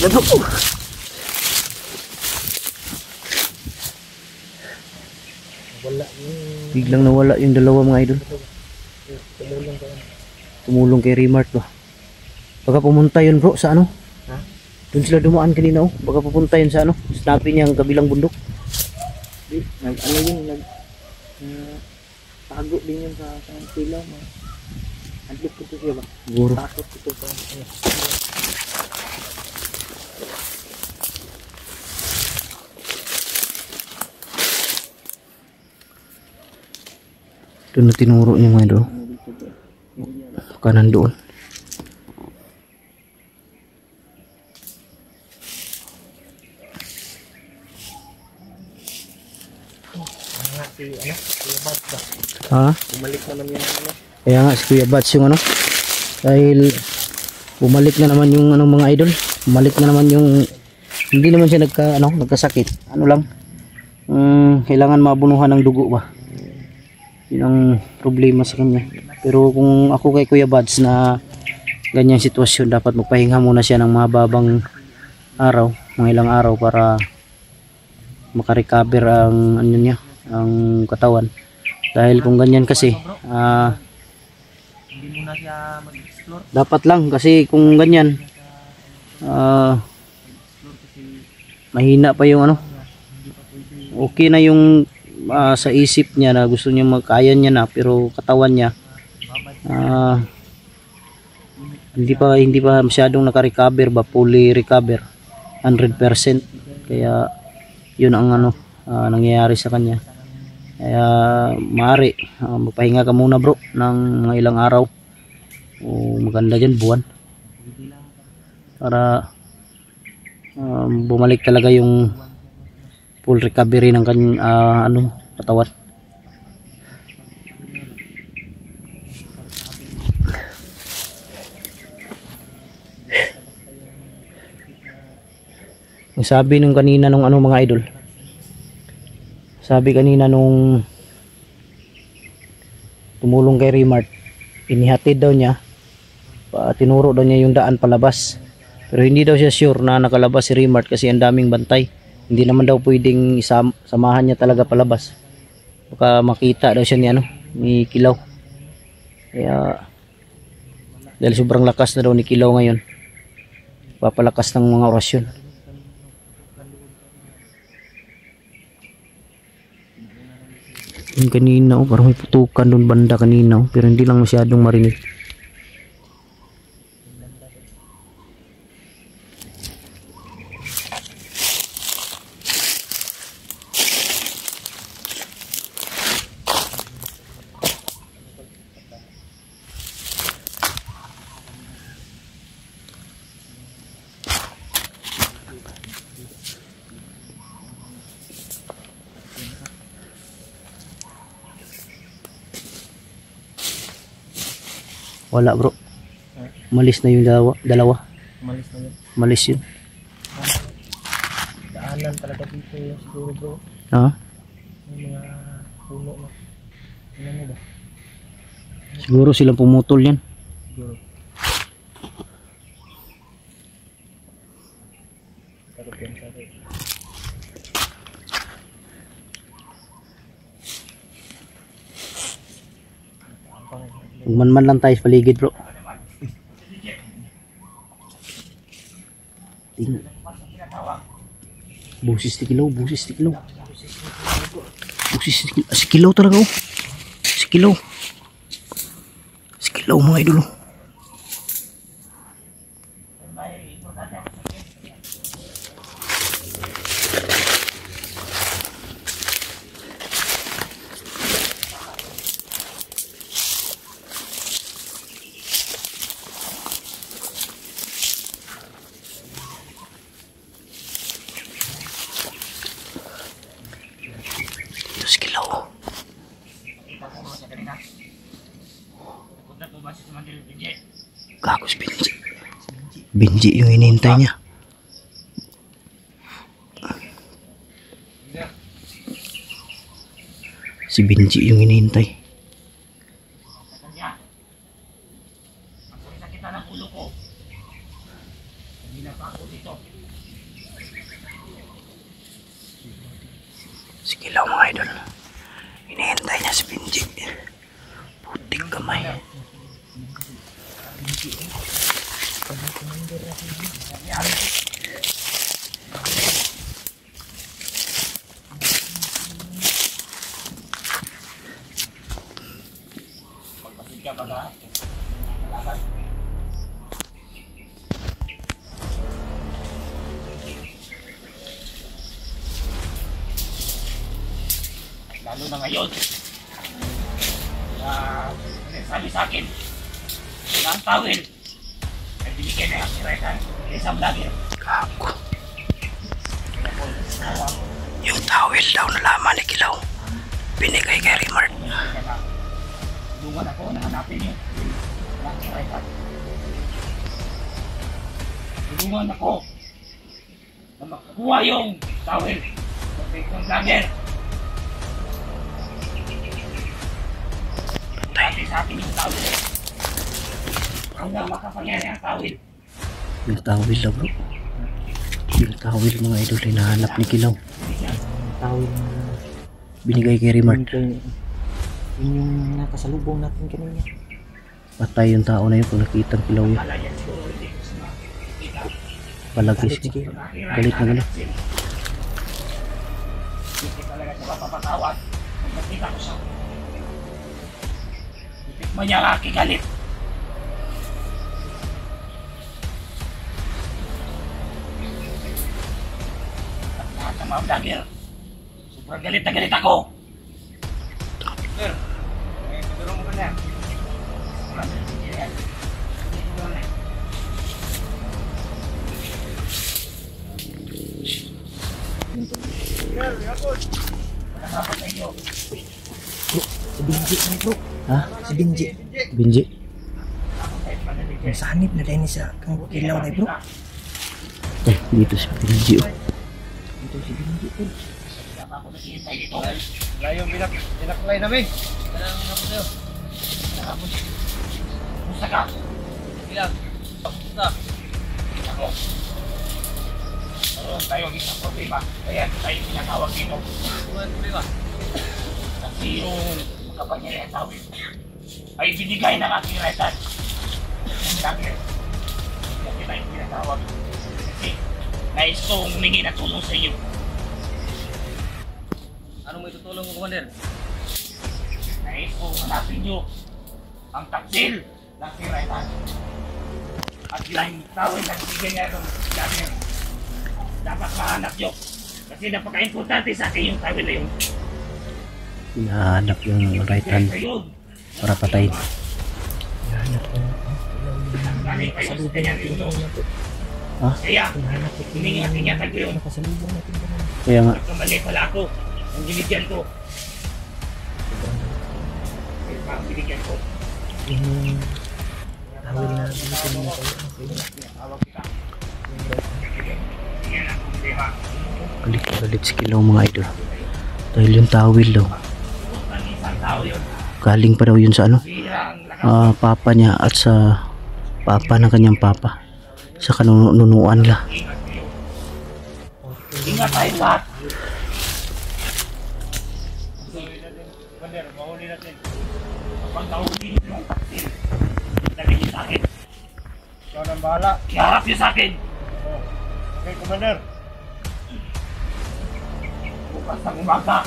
Wala yung... Biglang nawala yung dalawa mga idol. Tumulong kay Remart ba. Baka pumunta yun bro sa ano? Ha? Doon sila dumaan kanina oh. Baka pupunta yun sa ano? Snappy niya ang kabilang bundok. Ano yun? Tago din yun sa pilaw. Adlip ko ito siya ba? Siguro. Takot ito sa ano. Doon na tinuro niya mga idol. Kanan doon. Kuya Bats ba? Ha? Bumalik naman yun ano? Kaya nga si Kuya Bats yung ano. Dahil bumalik na naman yung ano mga idol. Bumalik na naman yung hindi naman siya nagkasakit. Ano lang. Kailangan mabunuhan ng dugo ba. Yun ang problema sa kanya. Pero kung ako kay Kuya Bats na ganyang sitwasyon, dapat magpahinga muna siya ng mababang araw, mga ilang araw para makarecover ang ano niya, ang katawan. Dahil kung ganyan kasi Hindi muna siya mag-explore. dapat lang kasi kung ganyan mahina pa yung ano. Okay na yung sa isip niya na gusto niya magkaya niya na, pero katawan niya hindi pa masyadong naka-recover ba, fully recover 100%. Kaya yun ang ano nangyayari sa kanya. Kaya maaari magpahinga ka muna bro ng mga ilang araw o maganda dyan buwan para bumalik talaga yung full recovery ng kanyang katawan. Ang sabi nung kanina nung mga idol, sabi kanina nung tumulong kay Remart, inihatid daw niya, tinuro daw niya yung daan palabas, pero hindi daw siya sure na nakalabas si Remart kasi ang daming bantay. Hindi naman daw pwedeng samahan niya talaga palabas, baka makita daw siya ni Kilaw. Kaya dahil sobrang lakas na daw ni Kilaw ngayon, papalakas ng mga orasyon. Yung kanina parang may putukan doon banda kanina pero hindi lang masyadong marinig. Wala bro. Malis na yung dalawa. Umalis na yun. Malis yun. Daanan talaga dito yung siguro bro. Ha? Yung mga puno na. Ano ba? Siguro silang pumutol yan. Siguro. Takot yan sa akin. Magmanman lang tayo sa paligid bro. Busis ni Kilaw, busis ni Kilaw. Busis ni Kilaw. Si Kilaw talaga oh. Si Kilaw. Si Kilaw mga idol oh. Gagos Benji. Benji yung hinihintay niya. Si Benji yung hinihintay. Si Kilaw mga idol. Hinihintay niya si Benji. Putik kamay. Lalo na ngayon. Sabi sa akin, na ang tawil ay binigyan na yung siretan ng isang vlogger. Kako. Yung towel daw na laman ni Kilaw. Binigay kay Rimart. Tulungan ako na hanapin niyo ang siretan. Tulungan ako na makakuha yung tawil ng vlogger. Sabi sa akin yung tawil eh. Hanggang makapangyari ang tawil. Yung towel daw bro. Yung towel mga idol hinahanap ni Kilaw. Tawil na Binigay kay Rimart. yun yung nakasalubong natin kanina. Patay yung tao na yun kung nakita ang Kilaw yun. Malayan siguro hindi ko sa makikita. Palagis yun. Galit na gano'n. Hindi talaga siya mapapatawad kung nakita ko siya. Itikman niya ang aking galit. At lahat ng mga vlogger, sobrang galit na galit ako. Sir, siguro mo ka na. Wala na, hindi yan. Siguro na. Nakapag sa inyo. Si Benji na bro. Ha? Si Benji. Benji? Ang sanib na rin sa kang Kilaw na bro. Eh, dito si Benji oh. Ito si Benji bro. Ako naghihintay dito. Wala yung binaklay namin. Kailangan na po sa'yo. Kumusta ka? Ilang. Kumusta? Ako. Meron tayong isang problema. Kaya tayo pinatawag dito. Ano yung problema? Kasi yung makapangyarihan tawid ay binigay ng aking retan. Ang dagger. Kasi tayo pinatawag. Kasi nais kong humingi ng tulong sa iyo. Anong may tutulong mo, Commander? Nais kong hanapin nyo ang taksil ng aking retan. At yung tawid na bigyan niya ng dagger. Dapat mahanap nyo. Kasi napaka-importante sa akin yung tawid na yun. Hinahanap yung right hand para patayin. Galing kayo sa kanya dito. Ha? Kaya, humingi natin yatag ko yun. Nakasalubong natin kanina. Kaya nga, Kamali pala ako. Ang binigyan ko. Kaya pa ang binigyan ko. Yung tawil na dito kanina kayo. Tinatawag kita. Yan ang problema. galit na galit si Kilaw mga idol. Dahil yung towel daw. Ang isang tao yun. Galing pa daw yun sa ano, Birang lakas. papa niya at sa papa ng kanyang papa. Sa kanunuan nila. Ingat kayo. Ingat tayo lahat. Commander, mahuli natin. Kapag nahuli nyo yung taksil, sabihin nyo sa akin. Ikaw nang bahala. Iharap nyo sa akin. Oh. Okay, Commander. Bukas ng umaga.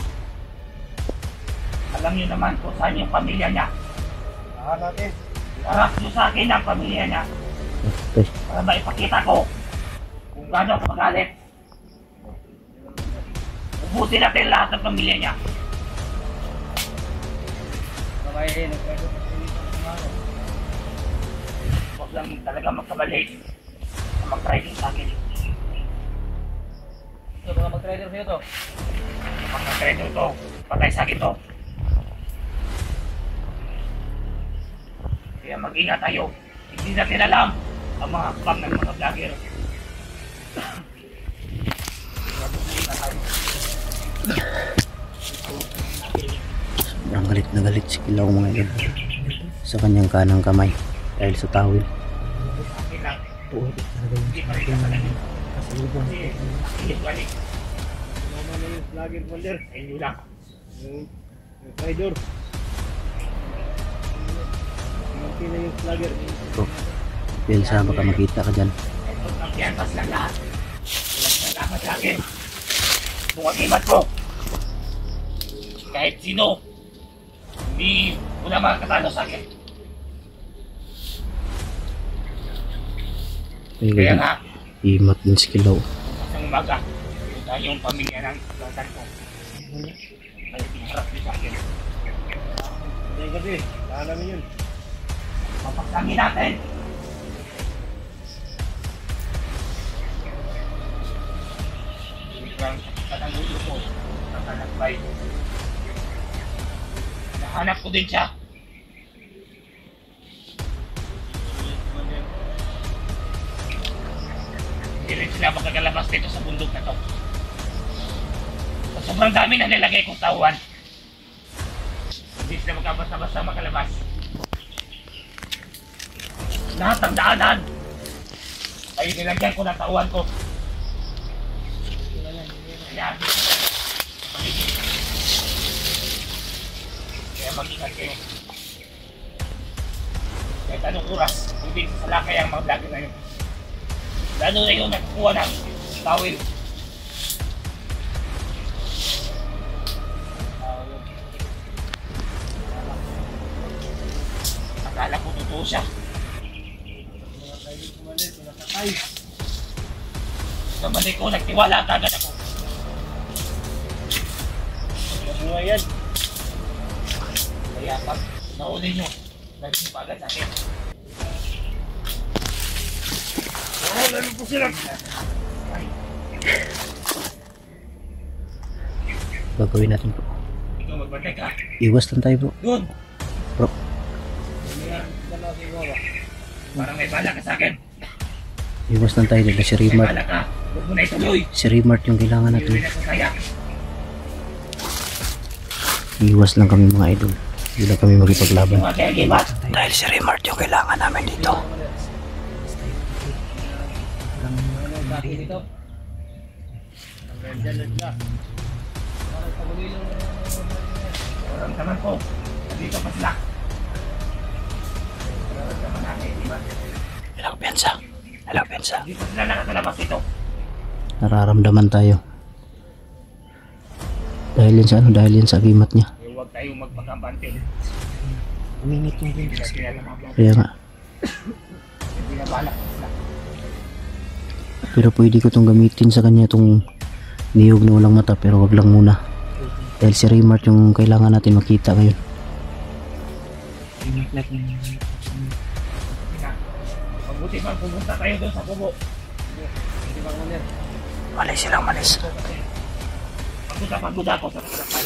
Alam nyo naman kung saan yung pamilya niya. Lahat natin. Iharap nyo sa akin ang pamilya niya. Okay. Para maipakita ko kung gaano ako magalit. Ubusin natin lahat ng pamilya niya. Kamay, nagkagot. Huwag lang talaga magkabalik na mag-driving sa akin. Ito, baka mag-trader sa'yo to. Kapag nag-drive ito, patay sa akin to. Kaya mag-ingat tayo. Hindi natin alam ang mga hakbang ng mga vlogger. Mag-ingat tayo. Sobrang galit na galit si Kilaw mga idol. Sa kanyang kanang kamay. Dahil sa towel. Akin lang. po. Hindi pa rin ka talaga. Kasi, hindi balik. Naman na yung vlogger folder. Sa inyo lang. Yung rider. Manti na yung vlogger. Bro, pensa baka makita ka dyan. Ito, kampiyantas lang lahat. Walang nalaman sa akin. Kung ang imat ko. Kahit sino, hindi wala makakatalo sa akin. Kaya nga, Imat din si Kilaw. isang umaga, punta yung pamilya ng tatay ko. May pinarap din sa akin. Hindi kasi, saan namin yun? Papaksangin natin! Biglang ang ulo ko, nakalakbay. Nahanap ko din siya. Hindi rin sila makakalabas dito sa bundok na to. Sa sobrang dami na nilagay kong tauhan, hindi sila makabasta-basta makalabas. Lahat ng daanan ay nilagyan ko ng tauhan ko. Kaya mag-ingat kayo. Kahit anong oras, hindi sa salakay ang mga vlogger ngayon. Lalo na yung nagkukuha ng tawil. Akala ko totoo siya. Sa mali ko, nagtiwala agad ako. Nabuhay yan. Kaya pag nauli nyo, nagsimpa agad sa akin. Oo, lalo po sila. Gagawin natin bro. Ikaw magbantay ka. Iwas lang tayo bro. Doon! Bro, Parang may bala ka sa akin. iwas lang tayo dito. Si May Remart. bala ka. Huwag mo na ituloy. Si Remart yung kailangan Tuloy natin. na sa saya. Iwas lang kami mga idol. Hindi lang kami magipaglaban. Yung mga gibat. Dahil si Remart yung kailangan namin dito. Dito. Hanggang dyan na. Parang pagulilo. Parang naman ko. Nandito pa sila. Parang naman natin, di ba? Hello, Pensa. Hello, Pensa. Dito sila nakakalabas dito. Nararamdaman tayo. Dahil yan sa ano, dahil yan sa agimat niya. Eh, huwag tayong magpakampante. Uminit yung Hindi na sila naman. Kaya nga. Hindi na bala ko sila. Pero pwede ko itong gamitin sa kanya itong niyog na walang mata, pero wag lang muna. Dahil si Remart yung kailangan natin makita ngayon. Mabuti bang pumunta tayo doon sa kubo. Hindi ba mo yan? Malis silang malis. Pagbuda ko sa harapan.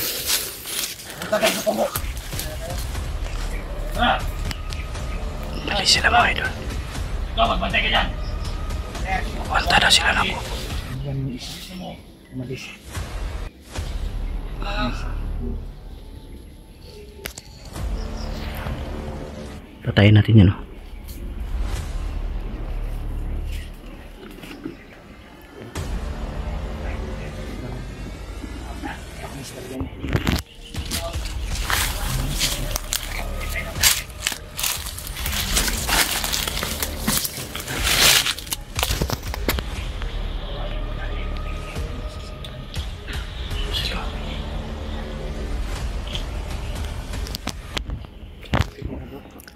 Pumunta tayo sa kubo. Ha? Malis sila mga idol. Ikaw, magbantay ka dyan. Pumunta na sila ng kubo. Gusto mo. Umalis. Patayin natin yan, oh.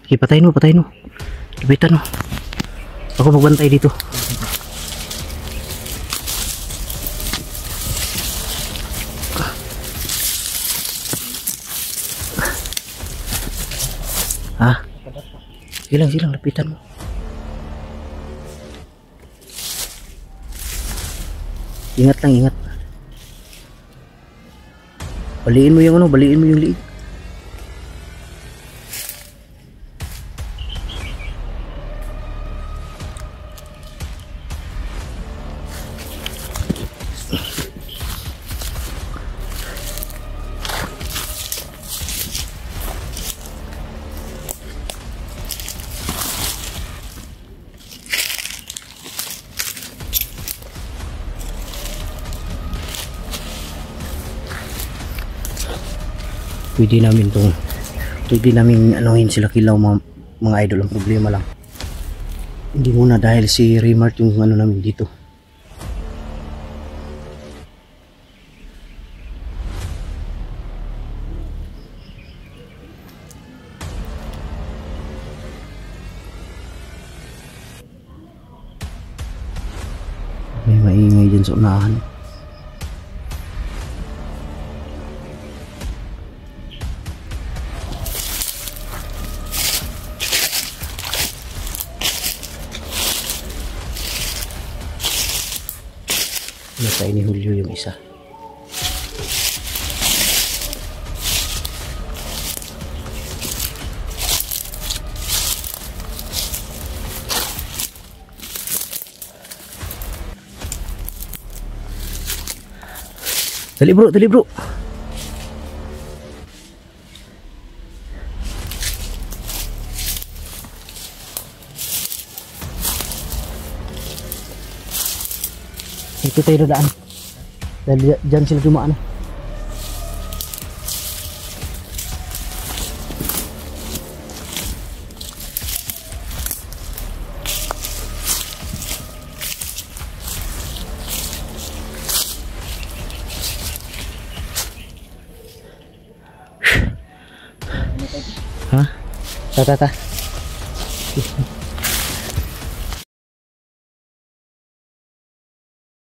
Okay, patayin mo, patayin mo. Lapitan mo. Ako magbantay dito. Ah. Silang, lapitan mo. Ingat lang, ingat. Baliin mo yung ano, baliin mo yung liig. pwede namin anuhin sila kilaw mga idol. Ang problema lang hindi muna dahil si Remart yung ano namin dito. May maingay dyan sa unahan. Natay ni Julio yung isa. Dali bro, dali bro. Ito tayo daan. Dahil dyan sila dumaan. Ha? Ta.